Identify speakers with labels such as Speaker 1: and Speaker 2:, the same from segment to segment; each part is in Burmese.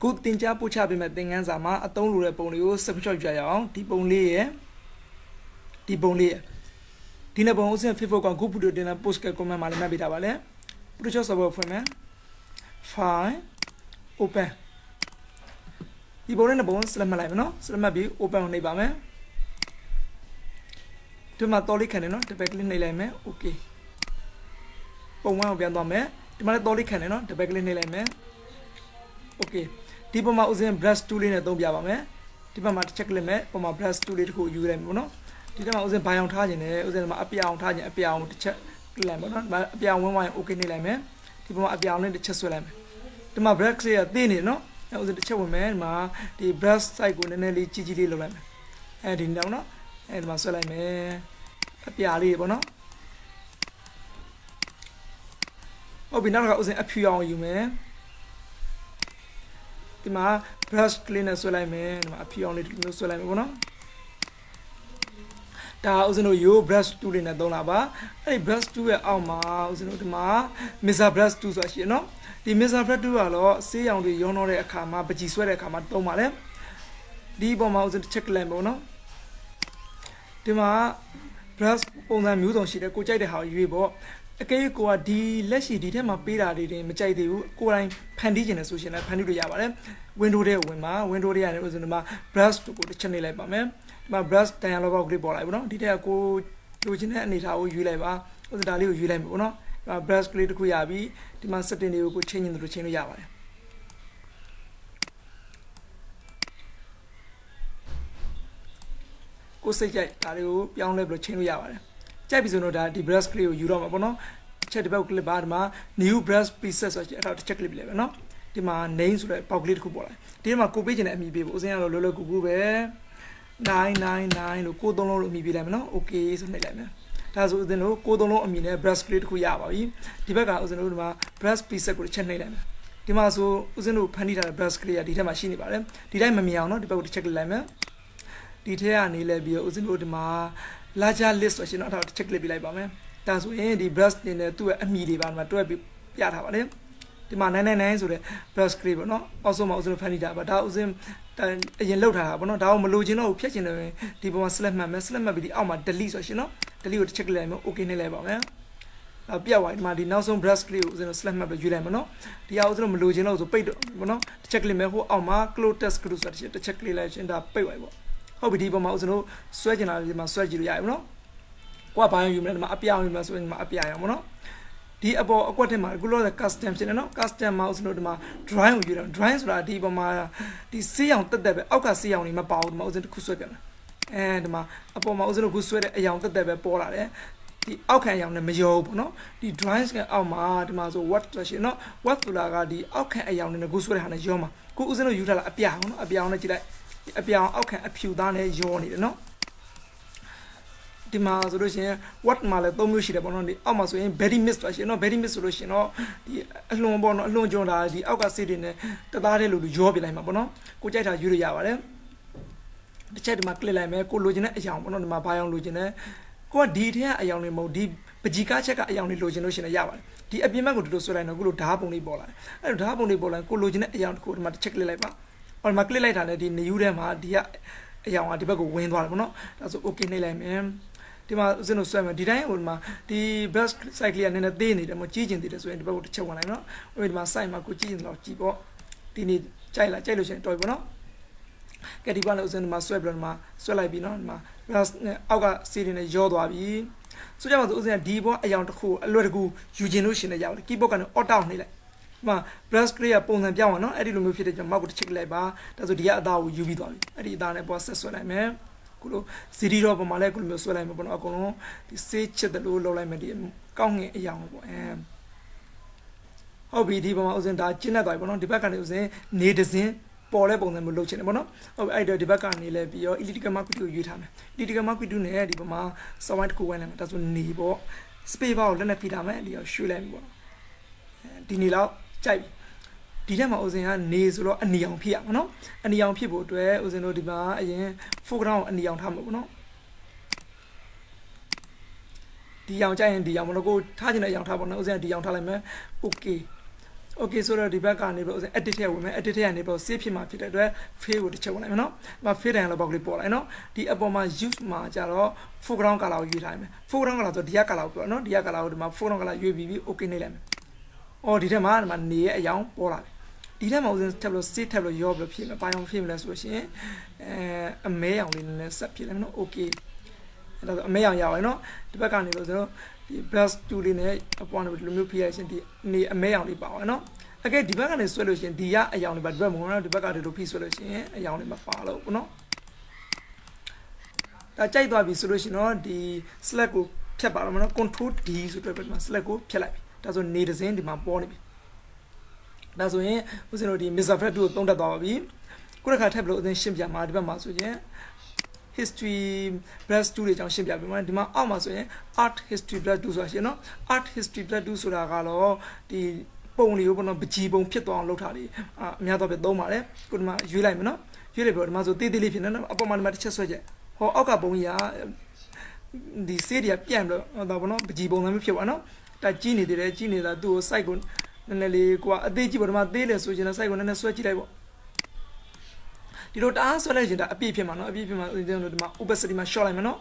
Speaker 1: Good thing to put up in my thing and Zama, a tone rule upon you, subject jail, deep only, deep only. Dinner bones and people can go put it in a postcard come my mabitavale. Put just about for me. Fine. Open. The bone in the bones, let my life, no? So let me open on the bame. To my dolly cannon, the back in the lame, okay. But one of your dome, to my dolly cannon, the back in the lame. Okay. Tipo ma usen brush tool in a dom yabame. Tipo ma check limit for my brush tool who you remember. Tipo ma usen buy on target, usen ma appear on target, appear on the check lemon, appear on one okay lame. Tipo ma appear on the chest lemon. To my brush say a thin, no? I was the check woman, ma the brush cycle and nearly chichi lemon. And in down, and my solame appear no? Oh, be not was appear on you, man. The brush cleaner so like man, appear on it no so like no. That was no you brush tool in a donaba. I brush to a alma, was no the ma, Missa brush to such, you know. The Missa brush to a law, say on the yonore a kama, but you swear a kama domale. The bomb was in check lambono. The ma brush on the mute on she could check how you bought. Okay, go a D, let's see, did him a beat at it in Machai, go and pandigen association, pandu yabale, window there, window there, and it was in my breast to go to channel like my breast dialogue of grip, I don't did I go to and it how you labor, or the Dali you labor, no? My breast clear to Kuyabi, the man certainly you could change in the chain yaba. Go say, Dario, young level chain yaba. Chapizono that the breast clear you don't know. Chat about Barma, new breast pieces of check level, no? The man names were public cupola. The ma copy and me was in a lola gube 999 or code on me be lemon, okay, so lemon. That's what the no code on me, breast clear kuyawa. The baga was an old breast piece of channel lemon. The maso was no panita breast clear, the machine about them. Did I meow about the check lemon? Detail and Elabia was an old ma. Larger list was not how to check the like that's when the breast in the 2 immediate one, but 2 yard. The man 99 so the breast cream, no, also mouse of Panida, but that was him a yellow have no down Malogino, pitching away. The one slam my Muslim be the armor, the least was you know, the lead check lemon, okay, level, eh? A beer white man, the now some breast cream was in a slam of Julemano. The outer Malogino to pay, you know, to check lemon who armor, clothes test cruise at the check lights in the pay. How be deep mouse no sweating out my surgery, I know. What by you met my apia must win my apia, no? The about a quarter my good the customs, you know, custom mouse no ma drying you know, drying so deep on my the sea on the devil, I'll see on my power mouse and Kuswagan. And my upon mouse no good sweat a young the devil polar, eh? The okay on the major, no? The dryings can out my the mouse what does you know, what to la the okay a young in a good sweat and a joma. Who is no you a piano, a piano a piano, okay, a pew down a journey, you know. The mass solution, what Maladomushi upon the almost very mist, you know, very miss solution, or the alone born alone journal, the Alga city in the Barrel of the job in Mabono, Kujata Juria, the chat Maclay, Cologina, a young one on my bion logina, what detail a young remote deep, Pajika check a young logination a yawa. The Abimago to Solana go to Haponi Bola, and Haponi Bola, Cologina a young code, my check labor. Or Maclay and in the Udema, the young Antibago wind one, that's okay, name. The Zeno Swimmer did I own the breast cycle and then a day need a mochijin did as well about the Chawan, I know, with my sign my coaching or chipo. The need child and toy, no? Get the one was in my swabber, my swell be on my breast Auga sitting a Jodoabi. So there was a debo, a young who a lot of good Eugene a young keep on or down. Ma breast clear upon the piano, I didn't move it a mouth check labor, that's what the other you be done. I did done a boss when I met. City of Malacul Musulam upon Agono, the sage the low medium, Kong a young. How be deep was in that China, I want the back and was a native Paul upon the Moluchin Mono, or either the back and Levi or Ilitica Macu Utam. Ilitica Macu do near the Bama, so much cool and that's one neighbor. Spave out then a pidama, the Shulam. Dinila, Chai. Dilemma was in a nasal and young people, no? And the young people to where was in Odima, foreground and the young Hammo, no? The young giant, the young go, Tajin a young Tabon, was in the young Talame, okay. okay ဆိုတော့ဒီဘက်ကနေပြီး edit ထဲဝင်မယ် edit ထဲကနေပြီး save ဖြစ်မှာဖြစ်တဲ့အတွက် fade ကိုတစ်ချက်ဝင်လိုက်မယ်နော်။မ fade တိုင်းလည်းပေါက်ကလေးပေါ်လိုက်နော်။ဒီအပေါ်မှာ use မှာကြတော့ foreground color ကိုရွေးထားမယ်။ foreground color ဆိုဒီက color ကိုပြောနော်။ဒီက color ကိုဒီမှာ foreground color ရွေးပြီး okay နေလိုက်မယ်။အော်ဒီထဲမှာနေရဲ့အယောင်ပေါ်လာပြီ။ဒီထဲမှာဦးစင် tab လို့ save tab လို့ရောပြီးဖြစ်မယ်။ဘာအောင်ဖြစ်မလဲဆိုလို့ရှိရင်အမဲအောင်လေးနဲ့ဆက်ဖြစ်လိုက်မယ်နော်။ okay အဲ့တော့အမဲအောင်ရပါတယ်နော်။ဒီဘက်ကနေလို့ဆိုတော့ဒီ brush tool လေးနဲ့အပေါ်ကနေဒီလိုမျိုးဖိရရှင်ဒီနေအမဲအောင်လေးပါပါနော်။ okay ဒီဘက်ကနေဆွဲလို့ရှိရင်ဒီကအယောင်လေးပါဒီဘက်မဟုတ်နော်ဒီဘက်ကဒီလိုဖိဆွဲလို့ရှိရင်အယောင်လေးမပါလို့ပေါ့နော်ဒါကြိုက်သွားပြီဆိုလို့ရှိရင်တော့ဒီ select ကိုဖြတ်ပါတော့မနော် control D ဆိုတော့ဒီမှာ select ကိုဖြတ်လိုက်ပြီဒါဆိုနေတစ်စင်းဒီမှာပေါ်နေပြီဒါဆိုရင်ဦးဇင်းတို့ဒီ mixer fret ကိုသုံးတတ်သွားပါပြီခုတစ်ခါထပ်ပြီးလို့ဦးဇင်းရှင်းပြမှာဒီဘက်မှာဆိုရင် history brush tool တွေကြောင့်ရှင်းပြပေးမှာဒီမှာအောက်မှာဆိုရင် art history brush tool ဆိုတာရှင်းနော် art history brush tool ဆိုတာကတော့ဒီပုံလေးကိုပေါ့နော်ပကြီးပုံဖြစ်သွားအောင်လုပ်ထားလေးအများတော့ပဲသုံးပါတယ်ခုဒီမှာရွေးလိုက်မယ်နော်ရွေးလိုက်ပြီးတော့ဒီမှာဆိုတေးသေးလေးဖြစ်နေနော်အပေါ်မှာဒီမှာတစ်ချက်ဆွဲချက်ဟောအောက်ကပုံကြီးကဒီဆေးတွေကပြန့်လို့တော့ပေါ့နော်ပကြီးပုံစံမျိုးဖြစ်သွားနော်ဒါကြီးနေသေးတယ်ကြီးနေတာသူ့ကို site ကိုနည်းနည်းလေးကွာအသေးကြီးပေါ့ဒီမှာသေးလေဆိုရင် site ကိုနည်းနည်းဆွဲကြည့်လိုက်ပေါ့ဒီလိုတအားဆွဲလိုက်ရင်ဒါအပြည့်ဖြစ်မှာနော်အပြည့်ဖြစ်မှာဒီမှာ opacity မှာ short လိုက်မယ်နော်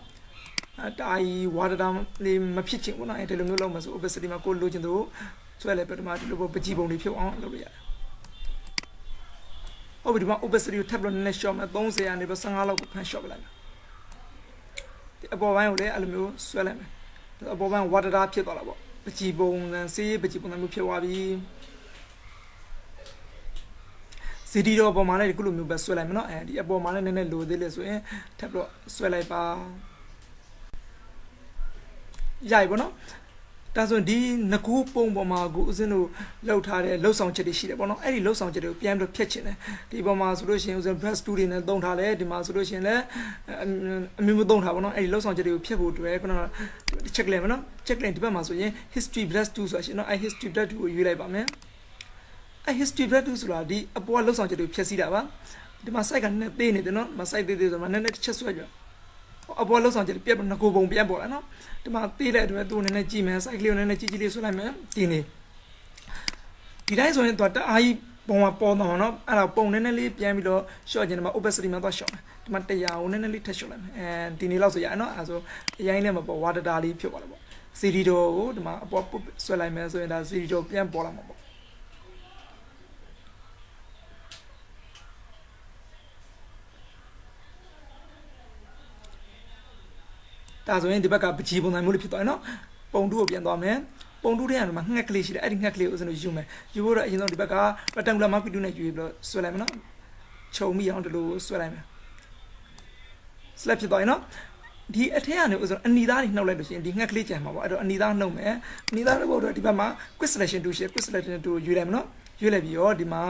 Speaker 1: တာကြီး water down လေးမဖြစ်ချင်ဘူးနော်အဲဒီလိုမျိုးလုပ်မှဆို opacity မှာကိုလိုချင်သူဆွဲလိုက်ပြဒီမှာဒီလိုပကြီးပုံလေးဖြစ်အောင်လုပ်လို့ရတယ်ဟုတ်ပြီဒီမှာ opacity ကိုထပ်ပြီးနည်းနည်း short မယ်30ကနေပြီး15လောက်ကိုဖန် short လိုက်မယ်ဒီအပေါ်ပိုင်းကိုလည်းအဲ့လိုမျိုးဆွဲလိုက်မယ်အပေါ်ပိုင်း water down ဖြစ်သွားတာပေါ့ပကြီးပုံစံစေးပကြီးပုံစံမျိုးဖြစ်သွားပြီစီဒီတော့အပေါ်မှာလည်းဒီခုလိုမျိုးပဲဆွဲလိုက်မယ်နော်အဲဒီအပေါ်မှာလည်းနည်းနည်းလိုသေးလေဆိုရင်ထပ်ပြီးတော့ဆွဲလိုက်ပါရိုက်ပေါ့နော်ဒါဆိုရင်ဒီငကူပုံပေါ်မှာကိုဦးစင်းတို့လောက်ထားတဲ့လှုပ်ဆောင်ချက်တွေရှိတယ်ပေါ့နော်အဲ့ဒီလှုပ်ဆောင်ချက်တွေကိုပြန်ပြီးတော့ဖြတ်ချင်တယ်ဒီပေါ်မှာဆိုလို့ရှိရင်ဦးစင်း brush tool တွေနဲ့သုံးထားတယ်ဒီမှာဆိုလို့ရှိရင်လည်းအမျိုးမျိုးသုံးထားပေါ့နော်အဲ့ဒီလှုပ်ဆောင်ချက်တွေကိုဖြတ်ဖို့အတွက်ခုနက check လိုက်မယ်နော် check လိုက်ဒီဘက်မှာဆိုရင် history brush tool ဆိုတာရှိနော်အဲ့ history brush tool ကိုရွေးလိုက်ပါမယ်အဲ့ history brush tool ဆိုတာဒီအပေါ်ကလှုပ်ဆောင်ချက်တွေကိုဖြတ်စီးတာပါဒီမှာ site ကနည်းနည်းသေးနေတယ်နော်ဒီမှာ site သေးသေးဆိုတော့နည်းနည်းတစ်ချက်ဆွဲကြအပေါ်လှုပ်ဆောင်ချက်ပြက်ငကိုပုံပြန်ပေါ်လာနော်ဒီမှာသေးတဲ့အတွက်သူနည်းနည်းကြည့်မယ် site ကလေးကိုနည်းနည်းကြည့်ကြည့်လေးဆွဲလိုက်မယ်ဒီနေဒီတိုင်းဆိုရင်သူကတအားကြီးပုံမှာပေါ်တော့နော်အဲ့ဒါပုံနည်းနည်းလေးပြန်ပြီးတော့ short ကျင်ဒီမှာ opacity မှာသွား short မယ်ဒီမှာ100ကိုနည်းနည်းလေးထပ် short လိုက်မယ်ဒီနေလောက်ဆိုရအောင်နော်အဲ့ဆိုအရင်လည်းမပေါ် water data လေးဖြစ်သွားတယ်ပေါ့ CD တော့ကိုဒီမှာအပေါ်ဆွဲလိုက်မယ်ဆိုရင်ဒါ CD တော့ပြန်ပေါ်လာမှာပေါ့ဒါဆိုရင်ဒီဘက်ကပကြီးပုံစံမျိုးလေးဖြစ်သွားတယ်နော်ပုံတူကိုပြန်သွားမယ်ပုံတူထဲကမှငှက်ကလေးရှိတယ်အဲ့ဒီငှက်ကလေးကိုဦးဇင်းတို့ယူမယ်ယူဖို့တော့အရင်ဆုံးဒီဘက်က rectangular mark တူနဲ့ယူပြီးတော့ဆွဲလိုက်မယ်နော်ခြုံမိအောင်ဒီလိုဆွဲလိုက်မယ် slap ဖြစ်သွားရင်နော်ဒီအထက်ကနေဦးဇင်းအနီသားတွေနှုတ်လိုက်လို့ရှိရင်ဒီငှက်ကလေးကျန်မှာပေါ့အဲ့တော့အနီသားနှုတ်မယ်အနီသားနှုတ်ဖို့တော့ဒီဘက်မှာ quick selection tool ရှိ quick selection tool ယူလိုက်မယ်နော်ယူလိုက်ပြီးတော့ဒီမှာ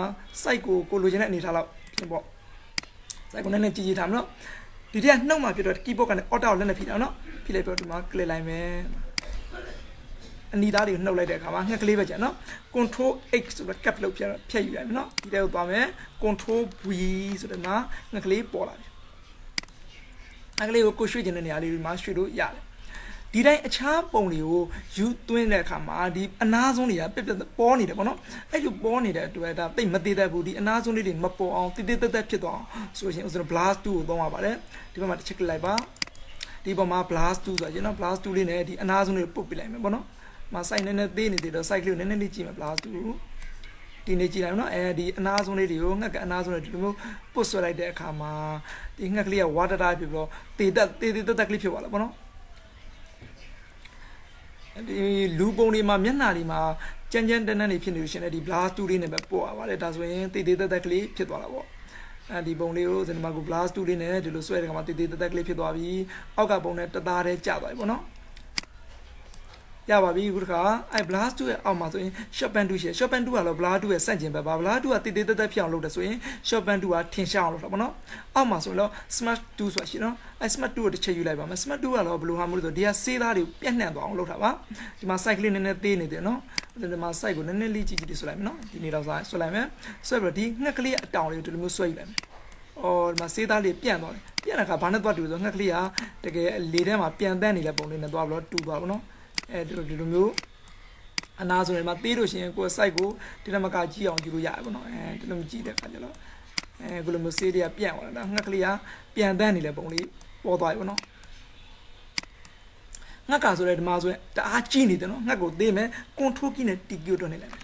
Speaker 1: site ကိုလိုချင်တဲ့အနေထားလောက်ပြင်ပေါ့ site ကိုနည်းနည်းကြည့်ကြည့်ထားမယ်နော်ဒီတည်းကနှုတ်မှာဖြစ်တော့ keyboard ကနေ auto ကိုလက်နဲ့ဖိထားနော်ဖိလိုက်ပြီးတော့ဒီမှာ click လိုက်မယ်အနီသားတွေကိုနှုတ်လိုက်တဲ့အခါမှာငှက်ကလေးပဲကျန်နော် control X ဆိုတော့ cap လုပ်ဖြတ်ယူရမယ်နော်ဒီတဲကိုသွားမယ် control V ဆိုတော့ငှက်ကလေးပေါ်လာပြီငှက်ကလေးကိုရွှေ့ခြင်းတဲ့နေရာလေးဒီမှာရွှေ့လို့ရတယ်ဒီတိုင်းအခြားပုံတွေကိုယူသွင်းတဲ့အခါမှာဒီအနားဆုံးတွေကပြက်ပြက်ပေါ်နေတယ်ပေါ့နော်အဲ့လိုပေါ်နေတဲ့အတွက်ဒါတိတ်မသေးတတ်ဘူးဒီအနားဆုံးလေးတွေမပေါ်အောင်တိတိတက်တက်ဖြစ်သွားအောင်ဆိုရင်ဦးဇင်း blast tool ကိုသုံးရပါတယ်ဒီဘက်မှာတစ်ချက်click လိုက်ပါဒီပေါ်မှာ blast tool ဆိုရင်နော် blast tool လေးနဲ့ဒီအနားဆုံးလေးပုတ်ပြလိုက်မယ်ပေါ့နော်မ site နည်းနည်းသေးနေသေးတော့ site လေးကိုနည်းနည်းလေးကြည့်မယ် blast tool ဒီနေကြည့်လိုက်နော်အဲဒီအနားဆုံးလေးတွေကိုငှက်ကအနားဆုံးလေးဒီလိုမျိုးပုတ်ဆွဲလိုက်တဲ့အခါမှာဒီငှက်ကလေးက water dye ဖြစ်ပြီးတော့တေတက်ကလေးဖြစ်သွားလာပေါ့နော်ဒီလူပုံတွေမှာမျက်နှာတွေမှာကြမ်းကြမ်းတန်းတန်းတွေဖြစ်နေလို့ရှင်လေဒီ blast tool လေးနဲ့ပဲပို့ရပါတယ်ဒါဆိုရင်တေတက်ကလေးဖြစ်သွားတာပေါ့ဒီပုံလေးကိုစင်မာကို blast tool လေးနဲ့ဒီလိုဆွဲတဲ့ခါမှာတေတက်ကလေးဖြစ်သွားပြီအောက်ကပုံနဲ့တသားတည်းကျသွားပြီပေါ့နော်ရပါပြီခုတခါအဲ့ blast tool ရဲ့အောက်မှာဆိုရင် short pen tool ရှိ short pen tool ကတော့ blast tool ရဲ့ဆန့်ကျင်ဘက်ပါ blast tool ကတေတက်ဖြစ်အောင်လုပ်တယ်ဆိုရင် short pen tool ကထင်ရှားအောင်လုပ်တာပေါ့နော်အောက်မှာဆိုရင်တော့ smart tool ဆိုတာရှိနော်အဲ့ smart tool ကိုတစ်ချက်ယူလိုက်ပါမယ် smart tool ကတော့ဘယ်လိုဟာမျိုးလဲဆိုဒီကစေးသားတွေကိုပြန့်နှံ့သွားအောင်လုပ်တာပါဒီမှာ site ကလေးနည်းနည်းသေးနေတယ်နော်ဒီမှာ site ကိုနည်းနည်းလေးကြည့်ကြည့်ဆွဲလိုက်မယ်နော်ဒီနေတော့ဆွဲလိုက်မယ်ဆွဲပြီးတော့ဒီငှက်ကလေးအတောင်လေးကိုဒီလိုမျိုးဆွဲယူလိုက်မယ်အော်ဒီမှာစေးသားလေးပြန့်သွားတယ်ပြန့်တဲ့အခါဘာနဲ့သွားတူဆိုငှက်ကလေးကတကယ်လေထဲမှာပြန်တန်းနေတဲ့ပုံလေးနဲ့သွားပြီးတော့တူသွားပါတော့အဲဒီလိုမျိုး အနာဆိုရင်မှာသေးလို့ရှိရင်ကိုယ် site ကိုဒီနမကကြည့်အောင်ယူလို့ရတယ်ပေါ့နော်ဒီလိုကြည့်တဲ့အခါကျတော့ကိုလိုမျိုးဆေးတွေကပြန့်သွားတာငှက်ကလေးကပြန်တန်းနေလေပုံလေးပေါ်သွားပြီပေါ့နော်ငှက်ကဆိုတဲ့ဒီမှာဆိုရင်တအားကြီးနေတယ်နော်ငှက်ကိုသေးမယ် control key နဲ့ t key ကိုတွန်းနေလိုက်မယ်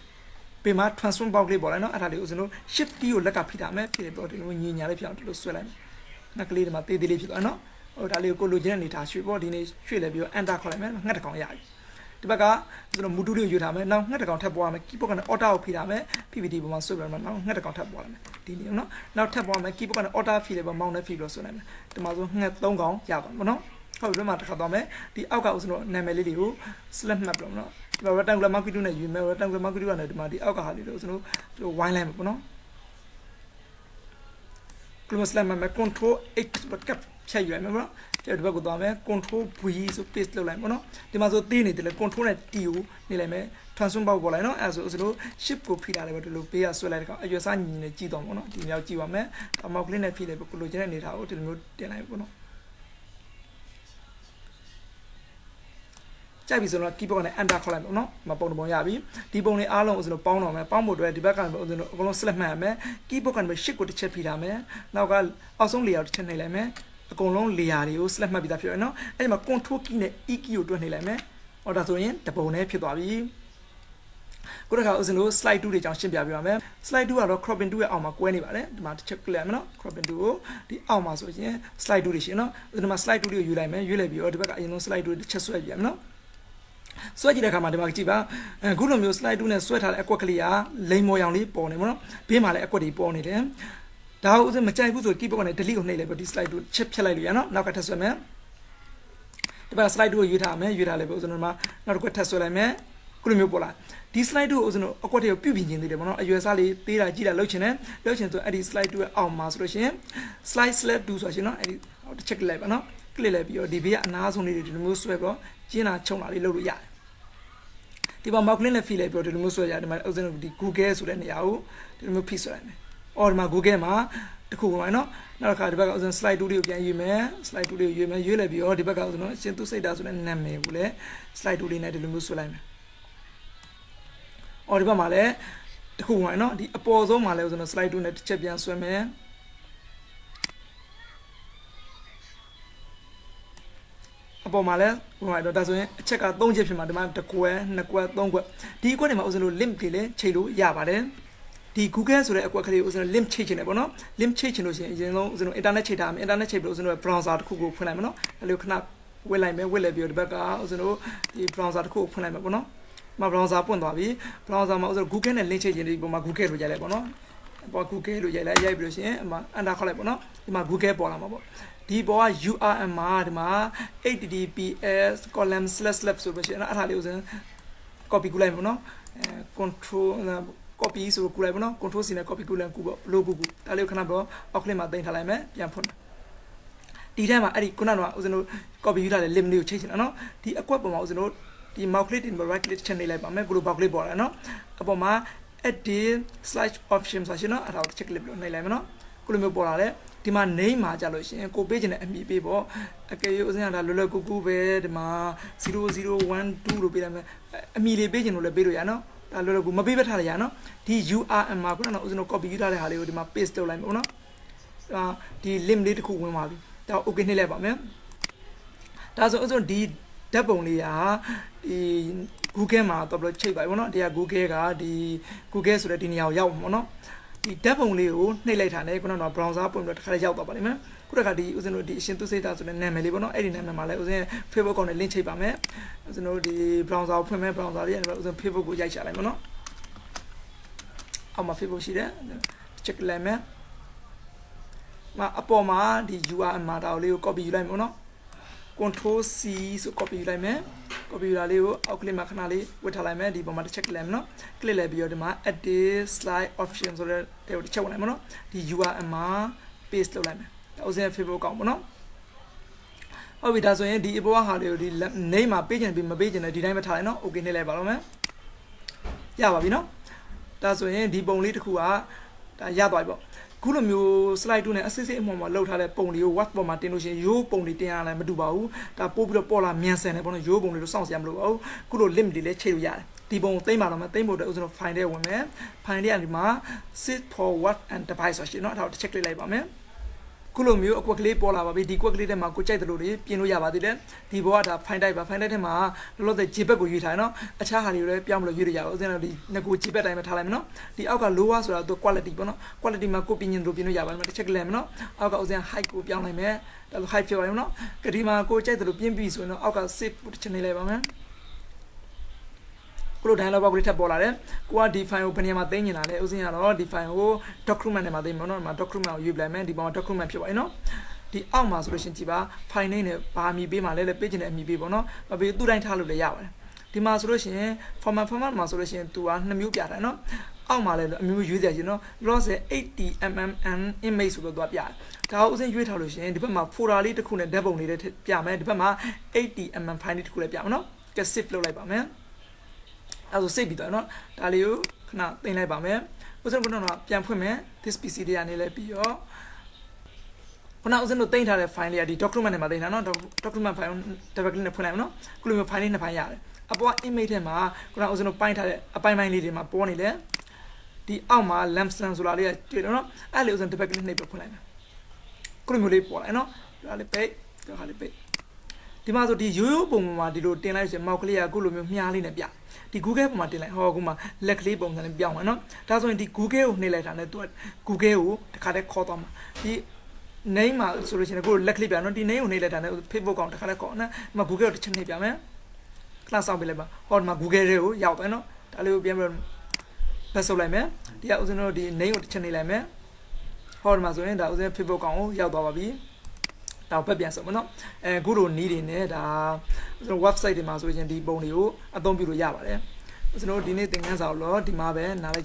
Speaker 1: ပြင်မှာ transform box လေးပေါ်လိုက်နော်အဲ့ဒါလေးကိုကျွန်တော် shift key ကိုလက်ကဖိထားမယ်ဖြစ်ပြီးတော့ဒီလိုညင်ညာလေးဖြစ်အောင်ဒီလိုဆွဲလိုက်မယ်ငှက်ကလေးဒီမှာသေးသေးလေးဖြစ်သွားနော်ဟိုဒါလေးကိုလိုချင်တဲ့အနေထားရွှေ့ပေါ့ဒီနေ့ရွှေ့လဲပြီးတော့ enter ခေါ်လိုက်မယ်ငှက်တစ်ကောင်ရပြီဒီဘက်ကကျွန်တော်မူတူလေးကိုယူထားမယ်နောက်ငှက်တစ်ကောင်ထပ်ပေါ်ရမယ် keyboard ကနေ order ကိုဖိထားမယ် PPT ပေါ်မှာဆွဲပြမယ်နောက်ငှက်တစ်ကောင်ထပ်ပေါ်လာမယ်ဒီနေ့နော်နောက်ထပ်ပေါ်ရမယ် keyboard ကနေ order ဖိလိုက်ပါမောင်းနဲ့ဖိပြီးတော့ဆွဲလိုက်မယ်ဒီမှာဆိုငှက်3ကောင်ရသွားမှာနော်ဟုတ်ပြီဒီမှာတစ်ခါသွားမယ်ဒီအောက်ကကျွန်တော်နာမည်လေးတွေကို select map လုပ်နော်ဒီမှာ rectangular marquee နဲ့ယူမယ် rectangular marquee ကနေဒီမှာဒီအောက်ကဟာလေးတွေကိုကျွန်တော်ဝိုင်းလိုက်မှာပေါ့နော် close လိုက်မှာ control H ပတ်ကပ်ဖြတ်ယူလိုက်မှာပေါ့နော်ဒီဘက်ကိုသွားမယ် control V ဆို paste လုပ်လိုက်ပေါ့နော်ဒီမှာဆိုသေးနေတယ်လေ control နဲ့ T ကိုနေလိုက်မယ် transform box ပေါ်လိုက်နော်အဲဆိုကျွန်တော် shift ကိုဖိထားတယ်ပေါ့ဒီလိုပေးရဆွဲလိုက်တဲ့ကောင်အရွယ်စားညီညီနဲ့ကြည့်တော့ပေါ့နော်ဒီမြောက်ကြည့်ပါမယ်အမောက်ကလေးနဲ့ဖိလိုက်ပေါ့ကိုလိုချင်တဲ့အနေထားကိုဒီလိုမျိုးတင်လိုက်ပေါ့နော်ကြိုက်ပြီဆိုတော့ keyboard နဲ့ enter ခေါက်လိုက်ပေါ့နော်မပုံပုံရပြီဒီပုံလေးအားလုံးကျွန်တော်ပေါင်းတော့မယ်ပေါင်းဖို့အတွက်ဒီဘက်ကကျွန်တော်အကုန်လုံး select မှတ်ရမယ် keyboard ကနေ shift ကိုတစ်ချက်ဖိထားမယ်နောက်ကအောက်ဆုံး layer တစ်ချက်နှိပ်လိုက်မယ်အကုန်လုံး layer တွေကို select မှတ်ပြီးသားဖြစ်ရနော်အဲ့ဒီမှာ control key နဲ့ e key ကိုတွန်းနှိပ်လိုက်မယ်ဟောဒါဆိုရင်တပုံနဲ့ဖြစ်သွားပြီကိုတစ်ခါကျွန်တော် slide 2တွေကြောင်းရှင်းပြပြပါမယ် slide 2ကတော့ cropping 2ရဲ့အောက်မှာကွဲနေပါတယ်ဒီမှာတစ်ချက် click ရမယ်နော် cropping 2ကိုဒီအောက်မှာဆိုရင် slide 2တွေရှိနော်ဒီမှာ slide 2တွေကိုယူလိုက်မယ်ရွေးလိုက်ပြီးတော့ဒီဘက်ကအရင်ဆုံး slide 2တစ်ချက်ဆွဲပြရမယ်နော်ဆွဲကြည့်တဲ့အခါမှာဒီမှာကြည့်ပါအခုလိုမျိုး slide 2နဲ့ဆွဲထားတဲ့အကွက်ကလေးကလိမ်မော်ရောင်လေးပေါ်နေမှာနော်ဘေးမှာလည်းအကွက်တွေပေါ်နေတယ်ဒါကိုဥစဉ်မကြိုက်ဘူးဆို keyboard ကနေ delete ကိုနှိပ်လိုက်ပြီးဒီ slide 2ချက်ဖြတ်လိုက်လို့ရနော်နောက်ကထပ်ဆွဲမယ်ဒီဘက် slide 2ကိုရွေးထားမယ်ရွေးထားလိုက်ပြီးဥစဉ်မှာနောက်တစ်ခွက်ထပ်ဆွဲလိုက်မယ်ခုလိုမျိုးပေါ်လာဒီ slide 2ကိုဥစဉ်အကွက်တွေကိုပြုပြင်ခြင်းသေးတယ်ပေါ့နော်အရွယ်စားလေးသေးတာကြီးတာလှုပ်ချင်တယ်လှုပ်ချင်ဆိုအဲ့ဒီ slide 2ရဲ့အောက်မှာဆိုလို့ရှိရင် slide select 2ဆိုရှင်နော်အဲ့ဒီတစ်ချက် လိုက်ပါနော် click လိုက်ပြီးတော့ဒီဘေးကအနားဆုံးလေးတွေဒီလိုမျိုးဆွဲပြီးတော့ကျင်းတာချုံတာလေးလုပ်လို့ရတယ်ဒီမှာ mouse နဲ့ fill လိုက်ပြီးတော့ဒီလိုမျိုးဆွဲရတယ်ဒီမှာဥစဉ်ဒီ Google ဆိုတဲ့နေရာကိုဒီလိုမျိုး fill ဆွဲလိုက်မယ်။အော်ဒီမှာ Google မှာတခုပါနော်။နောက်တစ်ခါဒီဘက်ကဥစဉ် slide 2တွေကိုပြန်ရွေးမယ်။ slide 2တွေကိုရွေးမယ်။ရွေးလိုက်ပြီးတော့ဒီဘက်ကဥစဉ်အရှင်သူစိတ်တာဆိုတဲ့နာမည်ကိုလည်း slide 2လေးနဲ့ဒီလိုမျိုးဆွဲလိုက်မယ်။အော်ဒီဘက်မှာလည်းတခုပါနော်။ဒီအပေါ်ဆုံးမှာလည်းဥစဉ် slide 2နဲ့တစ်ချက်ပြန်ဆွဲမယ်။အပေါ်မှာလည်းဟိုမှာတော့ဒါဆိုရင်အချက်က3ချက်ဖြစ်မှာဒီမှာ1ကွက်2ကွက်3ကွက်ဒီအကွက်တွေမှာဥစဉ်လို့ link တွေလည်းချိန်လို့ရပါတယ်ဒီ Google ဆိုတဲ့အကွက်ကလေးဥစဉ် link ချိန်ချင်တယ်ပေါ့နော် link ချိန်ချင်လို့ရှိရင်အရင်ဆုံးဥစဉ် internet ချိန်ထားမယ် internet ချိန်ပြီးဥစဉ် browser တစ်ခုကိုဖွင့်လိုက်မယ်နော်အဲ့လိုခဏဝက်လိုက်မယ်ဝက်လိုက်ပြီးတော့ဒီဘက်ကဥစဉ်ဒီ browser တစ်ခုကိုဖွင့်လိုက်မယ်ပေါ့နော်ဒီမှာ browser ပွင့်သွားပြီ browser မှာဥစဉ် Google နဲ့ link ချိန်ချင်ဒီပုံမှာ Google လို့ရိုက်လိုက်ပေါ့နော်ပေါ် Google လို့ရိုက်ပြီးလို့ရှိရင်အမှ enter ခေါက်လိုက်ပေါ့နော်ဒီမှာ Google ပေါ်လာမှာပေါ့ဒီပေါ်က URL မှာဒီမှာ https column// ဆိုလို့ရှိရင်အဲ့ဒါလေးကိုစ copy ကူလိုက်ပေါ့နော်control copy ဆိုကူလိုက်ပေါ့နော် control C နဲ့ copy ကူလိုက်ကူပေါ့ logo ကူဒါလေးကိုခဏတော့အောက် click မှာတင်ထားလိုက်မယ်ပြန်ဖွင့်ဒီထဲမှာအဲ့ဒီခုနကတော့ဦးဇင်းတို့ copy ယူထားတဲ့ link လေးကိုချိန်ချင်တာနော်ဒီအကွက်ပေါ်မှာဦးဇင်းတို့ဒီ mouse click တင် right click ချက်နေလိုက်ပါမယ် global click ပေါ်လာနော်အပေါ်မှာ edit slash option ဆိုရှင်နော်အဲ့ဒါကို check click လို့နှိပ်လိုက်မယ်နော်ခုလိုမျိုးပေါ်လာတယ်ဒီမှာ name မှာကြာလို့ရှိရင်ကိုပေးချင်တဲ့အမည်ပေးပေါ့အကယ်၍ဦးဇင်းကဒါလွယ်လွယ်ကူကူပဲဒီမှာ0012လို့ပေးလိုက်မယ်အမည်လေးပေးချင်လို့လည်းပေးလို့ရနော်ဒါလွယ်လွယ်ကူမပေးဘက်ထားရနော်ဒီ URL မှာခုနကဦးဇင်းတို့ copy ယူထားတဲ့ဟာလေးကိုဒီမှာ paste လုပ်လိုက်မယ်ပေါ့နော်ဒီ link လေးတစ်ခုဝင်သွားပြီဒါ okay နှိပ်လိုက်ပါမယ်ဒါဆိုဦးဇင်းဒီဓာတ်ပုံလေးကဒီ Google မှာတော့ဘယ်လိုချိန်ပါဘောနော်ဒီက Google ကဒီ Google ဆိုတဲ့ဒီနေရာကိုရောက်မှာနော်ဒီဓာတ်ပုံလေးကိုနှိပ်လိုက်တာနဲ့ခုနက browser ပွင့်ပြီးတော့တစ်ခါလေးရောက်သွားပါလိမ့်မယ်ခုတခါဒီဦးဇင်းတို့ဒီအရှင်သူစိတ်တာဆိုတဲ့နာမည်လေးပေါ့နော်အဲ့ဒီနာမည်မှာလည်းဦးဇင်း Facebook ကောင်နဲ့ link ချိန်ပါမယ်ဦးဇင်းတို့ဒီ browser ကိုဖွင့်မယ် browser လေးကနေဦးဇင်း Facebook ကိုရိုက်ချလိုက်မယ်နော်အောက်မှာ Facebook ရှိတယ် check လိုက်မယ်အပေါ်မှာဒီ URL မှာဒါလေးကို copy ယူလိုက်မယ်နော် control C ဆို copy ယူလိုက်မယ် copy ယူတာလေးကိုအောက် click မှာခဏလေးဝတ်ထားလိုက်မယ်ဒီပေါ်မှာတစ်ချက် click လိုက်မယ်နော် click လိုက်ပြီးတော့ဒီမှာ edit slide option ဆိုတဲ့တဲ့ကိုတစ်ချက်ဝင်လိုက်မယ်နော်ဒီ URL မှာ paste လုပ်လိုက်မယ်ဒါဥစဉ် Facebook ကောင်ပေါ့နော်ဟုတ်ပြီဒါဆိုရင်ဒီအပေါ်ကဟာလေးကိုဒီ name မှာပေးချင်ပြီးမပေးချင်တဲ့ဒီတိုင်းပဲထားလိုက်နော် okay နှိပ်လိုက်ပါတော့မယ်ရပါပြီနော်ဒါဆိုရင်ဒီပုံလေးတစ်ခုကဒါရသွားပြီပေါ့ခုလိုမျိုး slide 2နဲ့အစစ်စစ်အမှော်မှာလောက်ထားတဲ့ပုံလေးကို word ပေါ်မှာတင်လို့ရှိရင်ရိုးပုံတွေတင်ရတာမတူပါဘူးဒါပို့ပြီးတော့ပေါ်လာမြန်ဆန်တယ်ပေါ့နော်ရိုးပုံတွေလို့စောင့်စရာမလိုပါဘူးခုလို link တွေလည်းချိန်လို့ရတယ် ဒီပုံသိမ့်ပါတော့မယ်သိမ့်ဖို့အတွက်ဥစဉ် file တဲ့ဝင်မယ် file တဲ့ဒီမှာ sit forward and device ဆိုရှင်เนาะအဲ့ဒါကိုတစ်ချက် click လိုက်ပါမယ်ခုလိုမျိုးအကွက်ကလေးပေါ်လာပါပြီဒီကွက်ကလေးထဲမှာကိုကြိုက်တယ်လို့ပြင်လို့ရပါသေးတယ်ဒီဘောကဒါ file type ပါ file type ထဲမှာလောလောဆယ် JPEG ကိုရွေးထားတယ်เนาะအခြားဟာတွေကိုလည်းပြောင်းလို့ရွေးလို့ရအောင်ဥစဉ်ဒီငကို JPEG တိုင်းမှာထားလိုက်မယ်เนาะဒီအောက်က lower ဆိုတာသူ quality ပေါ့เนาะ quality မှာကိုပြင်ရင်လို့ပြင်လို့ရပါတယ်တစ်ချက် click လိုက်မယ်เนาะအောက်ကဥစဉ် height ကိုပြောင်းလိုက်မယ်ဒါဆို height ဖြစ်သွားပြီเนาะဒီမှာကိုကြိုက်တယ်လို့ပြင်ပြီဆိုရင်တော့အောက်က save တစ်ချက်နေလိုက်ပါမယ်ကိုလို dialog box လေးထပ်ပေါ်လာတယ်ကိုကဒီ file ကိုဘယ်နေရာမှာသိမ်းနေတာလဲဥစဉ်ကတော့ဒီ file ကို document ထဲမှာသိမ်းမှာเนาะဒီမှာ document ကိုရွေးပလိုက်မယ်ဒီပေါ်မှာ document ဖြစ်ပါပြီเนาะဒီအောက်မှာဆိုလို့ရှင်ကြည့်ပါ file name နဲ့ဘာအမည်ပေးမှာလဲပေးချင်တဲ့အမည်ပေးပေါ့เนาะမပေးသူ့တိုင်းထားလို့လည်းရပါတယ်ဒီမှာဆိုလို့ရှင် format မှာဆိုလို့ရှင်သူက2မျိုးပြတာเนาะအောက်မှာလည်းအမျိုးရွေးစရာရှင်เนาะလောဆယ် 80mm image ဆိုတော့သူကပြတယ်ဒါကိုဥစဉ်ရွေးထားလို့ရှင်ဒီဘက်မှာ folder လေးတစ်ခုနဲ့ဓာတ်ပုံလေးတွေပြမယ်ဒီဘက်မှာ 80mm file လေးတစ်ခုလည်းပြမယ်เนาะကဲ save လုပ်လိုက်ပါမယ်အဲ့ဒါဆို save ပြီးတော့เนาะဒါလေးကိုခဏတင်လိုက်ပါမယ်ဥစဉ်ကတော့ပြန်ဖွင့်မယ် this pc တွေကနေလည်းပြီးတော့ခုနဥစဉ်တို့တင်ထားတဲ့ file လေးကဒီ document ထဲမှာတင်ထားเนาะ document file တစ်ပတ်ကလေးနဲ့ဖွင့်လိုက်အောင်เนาะခုလိုမျိုး file လေးနှစ်ပိုင်းရတယ်အပေါ် image ထဲမှာခုနဥစဉ်တို့ပိုင်းထားတဲ့အပိုင်းပိုင်းလေးတွေမှာပေါ်နေတယ်ဒီအောက်မှာ lampstand ဆိုတာလေးကတွေ့တယ်เนาะအဲ့လေဥစဉ်တစ်ပတ်ကလေးနှိပ်ပြီးဖွင့်လိုက်မယ်ခုလိုမျိုးလေးပေါ်လာเนาะဒါလေးပိတ်ဒါလေးပိတ်ဒီမှာဆိုဒီရိုးရိုးပုံမှာဒီလိုတင်လိုက်ဆိုရင်မောက်ကလေးကအခုလိုမျိုးမြားလေးနဲ့ပြဒီ Google ပုံမှာတင်လိုက်ဟောအခုမှလက်ကလေးပုံစံနဲ့ပြောင်းမယ်เนาะဒါဆိုရင်ဒီ Google ကိုနှိပ်လိုက်တာနဲ့သူက Google ကိုတစ်ခါတည်းခေါ်သွားမှာဒီ name မှာဆိုလို့ရှိရင်ကိုလက်ကလေးပြနော်ဒီ name ကိုနှိပ်လိုက်တာနဲ့ Facebook ကောင်တစ်ခါတည်းခေါ်နော်ဒီမှာ Google ကိုတစ်ချက်နှိပ်ပြမယ်ခဏဆောင်ပေးလိုက်ပါဟောဒီမှာ Google တွေကိုရောက်တယ်နော်ဒါလေးကိုပြန်ပြီးဖတ်ဆုပ်လိုက်မယ်ဒီကဥစဉ်တို့ဒီ name ကိုတစ်ချက်နှိပ်လိုက်မယ်ဟောဒီမှာဆိုရင်ဒါဥစဉ် Facebook ကောင်ကိုရောက်သွားပါပြီတော့ပတ်ပြန်ဆုံးမနော်အခုလိုနီးတွေနဲ့ဒါကျွန်တော် website တွေမှာဆိုရင်ဒီပုံတွေကိုအသုံးပြုလို့ရပါတယ်ကျွန်တော်ဒီနေ့သင်ခန်းစာကိုတော့ဒီမှာပဲနားလိုက်ကြ